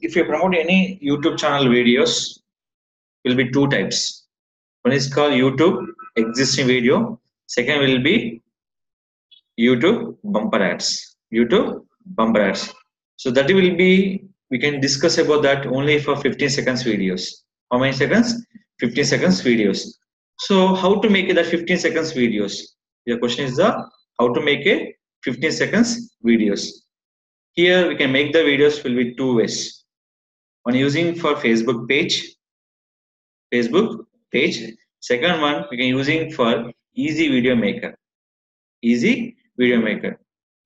If you promote any YouTube channel videos, will be two types. One is called YouTube existing video. Second will be YouTube bumper ads. YouTube bumper ads. So that will be, we can discuss about that only for 15 seconds videos. How many seconds? 15 seconds videos. So how to make it that 15 seconds videos? Your question is the how to make a 15 seconds videos. Here we can make the videos will be two ways. One using for Facebook page. Second one we can using for Easy Video Maker. Easy Video Maker.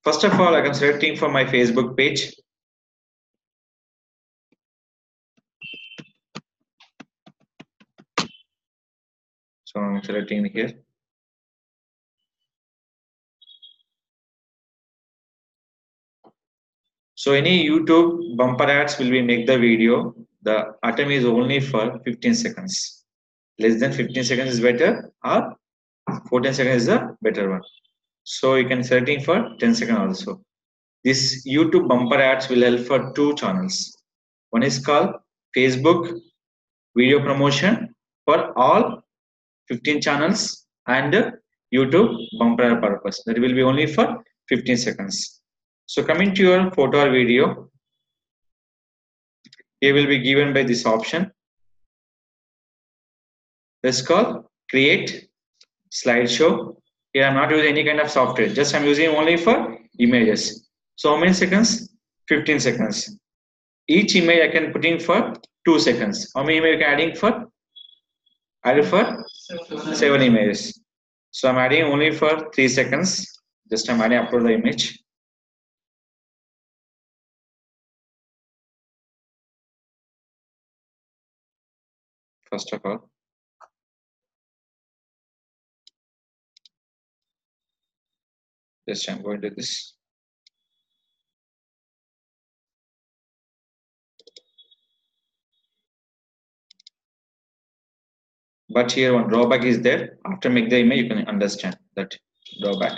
First of all, I can selecting for my Facebook page. So I'm selecting here. So any YouTube bumper ads will be make the video. The item is only for 15 seconds. Less than 15 seconds is better, or 14 seconds is the better one. So you can selecting for 10 seconds also. This YouTube bumper ads will help for two channels. One is called Facebook video promotion for all 15 channels and YouTube bumper ad purpose. That will be only for 15 seconds. So coming to your photo or video, here will be given by this option. Let's call create slideshow. Here I'm not using any kind of software, just I'm using only for images. So how many seconds? 15 seconds. Each image I can put in for 2 seconds. How many images I can adding for? Added for 7 images. So I'm adding only for 3 seconds. Just I'm adding upload the image. First of all, just I'm going to this. But here one drawback is there. After make the image, you can understand that drawback.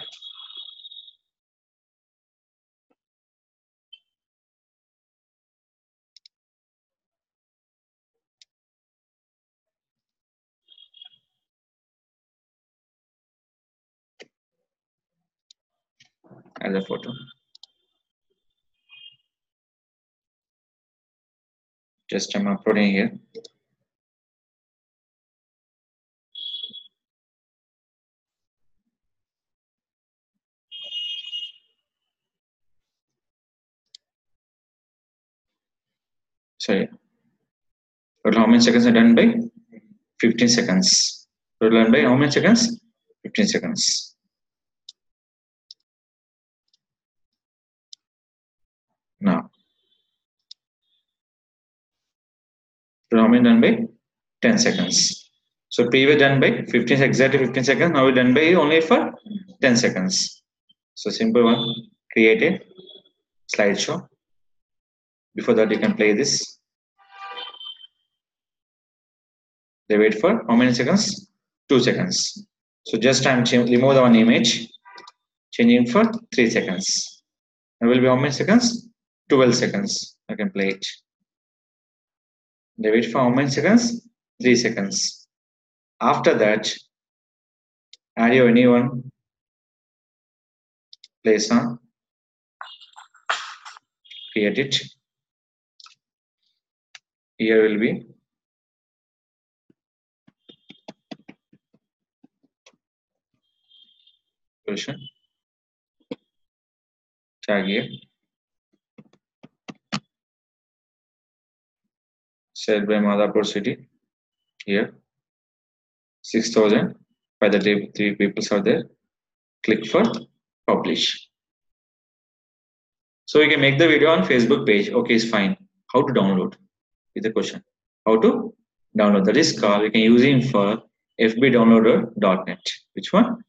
As a photo. Just I'm uploading here. Sorry. Total how many seconds are done by? 15 seconds. Total done by how many seconds? 15 seconds. Now. Total how many done by? 10 seconds. So previous done by 15 exactly 15 seconds. Now we done by only for 10 seconds. So simple one. Create a slideshow. Before that you can play this. They wait for how many seconds? 2 seconds. So just I'm remove the one image, changing for 3 seconds. There will be how many seconds? 12 seconds. I can play it. They wait for how many seconds? 3 seconds. After that, add your anyone place on, create it. Here will be version. Tag here. Said by Madhapur city. Here 6,000 by the day 3 people are there. Click for publish. So you can make the video on Facebook page. Okay, it's fine. How to download is the question. How to download? That is called, you can use it for fbdownloader.net. Which one?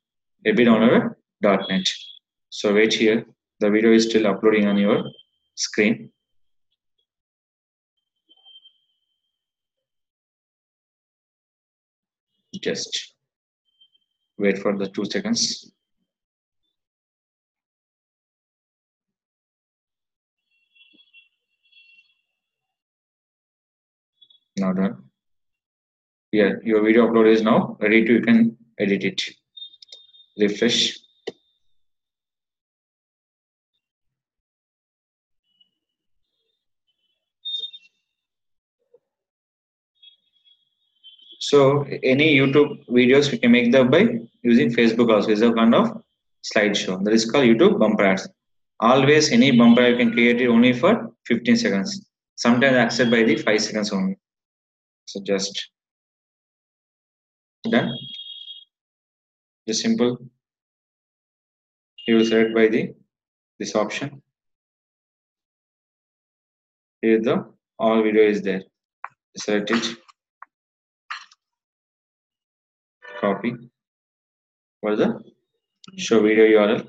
fbdownloader.net. So wait here. The video is still uploading on your screen. Just wait for the 2 seconds. Now done. Here, your video upload is now ready to, you can edit it. Refresh. So any YouTube videos we can make that by using Facebook also. Is a kind of slideshow. That is called YouTube bumper ads. Always any bumper you can create it only for 15 seconds. Sometimes accept by the 5 seconds only. So just done. Just simple. You will select by the this option. Here the all video is there. Select it. Copy. For the show video URL.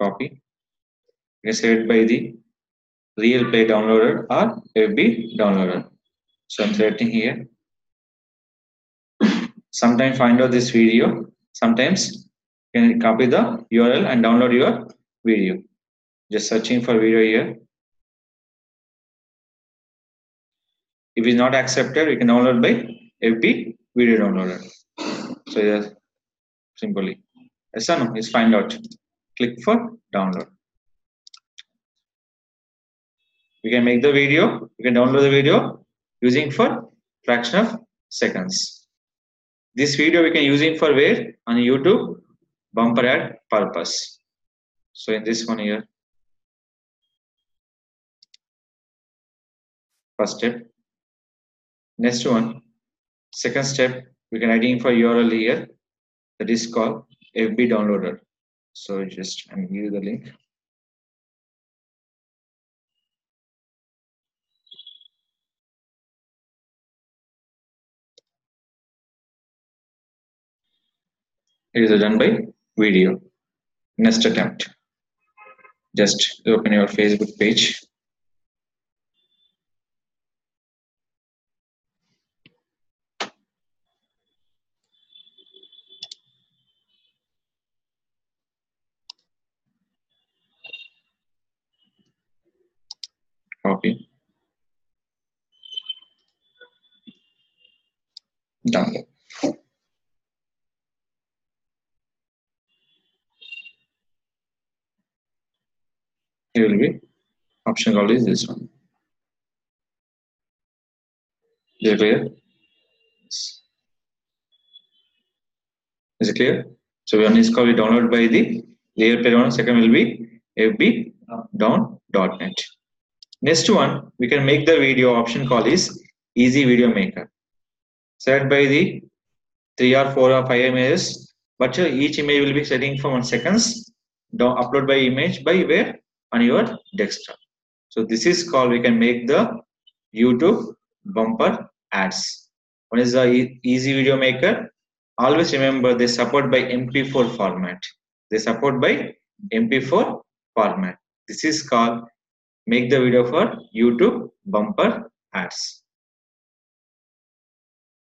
Copy. You can select by the real play downloader or FB downloader. So I'm selecting here. Sometimes find out this video. Sometimes you can copy the URL and download your video. Just searching for video here. If it's not accepted, we can download by FB video downloader. So yes, simply. Yes or no? Let's find out. Click for download. We can make the video. You can download the video using for fraction of seconds. This video we can use it for where? On YouTube bumper ad purpose. So in this one here, first step. Next one, second step, we can add in for URL here. That is called FB downloader. So just I'm give you the link. It is done by video. Next attempt. Just open your Facebook page. Copy. Download. Here will be option called is this one. Is it clear? Is it clear? So one is called download by the layer pair one. Second will be fbdown.net. Next one, we can make the video option called is easy video maker. Set by the 3 or 4 or 5 images, but each image will be setting for 1 seconds. Don't upload by image by where? On your desktop. So this is called, we can make the YouTube bumper ads. One is the easy video maker. Always remember they support by MP4 format. They support by MP4 format. This is called make the video for YouTube bumper ads.